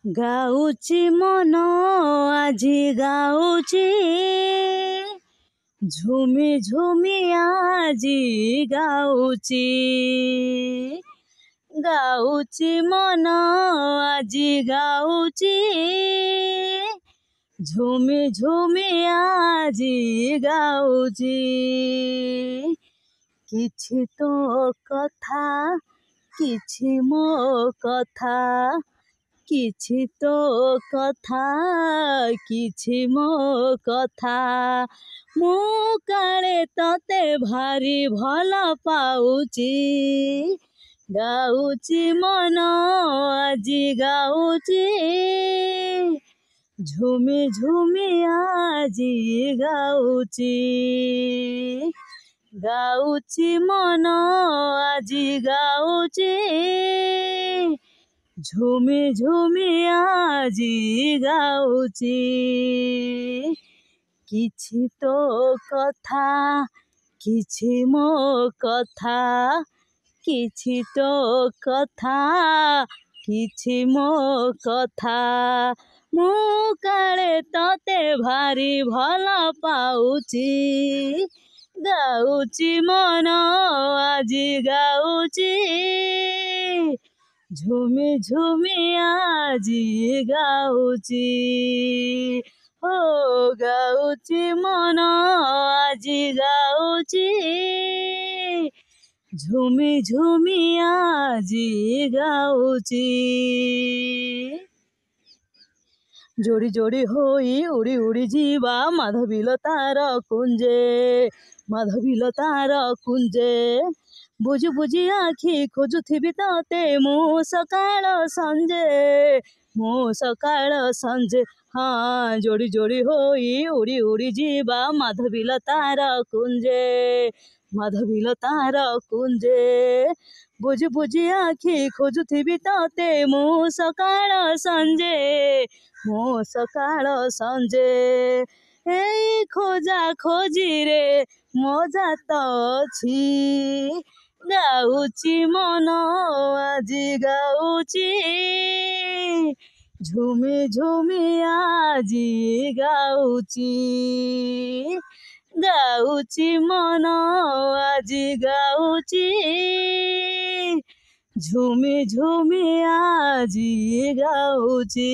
ଗାଉଛି ମନ ଆଜି ଗାଉଛି, ଝୁମି ଝୁମି ଆଜି ଗାଉଛି। ଗାଉଛି ମନ ଆଜି ଗାଉଛି, ଝୁମି ଝୁମି ଆଜି ଗାଉଛି। କିଛି ତୋ କଥା, କିଛି ମୋ କଥା, କିଛି ତୋ କଥା, କିଛି ମୋ କଥା। ମୁଁ କାଳେ ତତେ ଭାରି ଭଲ ପାଉଛି। ଗାଉଛି ମନ ଆଜି ଗାଉଛି, ଝୁମି ଝୁମି ଆଜି ଗାଉଛି। ଗାଉଛି ମନ ଆଜି ଗାଉଛି, ଝୁମି ଝୁମି ଆଜି ଗାଉଛି। କିଛି ତୋ କଥା, କିଛି ମୋ କଥା, କିଛି ତୋ କଥା, କିଛି ମୋ କଥା। ମୁଁ କାଳେ ତତେ ଭାରି ଭଲ ପାଉଛି। ଗାଉଛି ମନ ଆଜି ଗାଉଛି, ଝୁମି ଝୁମି ଆଜି ଗାଉଛି। ହୋ ଗାଉଛି ମନ ଆଜି ଗାଉଛି, ଝୁମି ଝୁମି ଆଜି ଗାଉଛି। ଯୋଡ଼ି ଯୋଡ଼ି ହୋଇ ଉଡ଼ି ଉଡ଼ି ଯିବା ମାଧବୀଲତାର କୁଞ୍ଜେ, ମାଧବୀଲତାର କୁଞ୍ଜେ। ବୁଝି ବୁଝି ଆଖି ଖୋଜୁଥିବି ତତେ ମୁଁ ସକାଳ ସଞ୍ଜେ, ମୁଁ ସକାଳ ସଞ୍ଜେ। ହଁ ଯୋଡ଼ି ଯୋଡ଼ି ହୋଇ ଉଡ଼ି ଉଡ଼ି ଯିବା ମାଧବୀଲତାର କୁଞ୍ଜେ, ମାଧବୀଲତାର କୁଞ୍ଜେ। ବୁଝି ବୁଝି ଆଖି ଖୋଜୁଥିବି ତତେ ମୁଁ ସକାଳ ସଞ୍ଜେ, ମୁଁ ସକାଳ ସଞ୍ଜେ। ଏଇ ଖୋଜା ଖୋଜିରେ ମଜା ତ ଅଛି। ଗାଉଛି ମନ ଆଜି ଗାଉଛି, ଝୁମି ଝୁମି ଆଜି ଗାଉଛି। ଗାଉଛି ମନ ଆଜି ଗାଉଛି, ଝୁମି ଝୁମି ଆଜି ଗାଉଛି।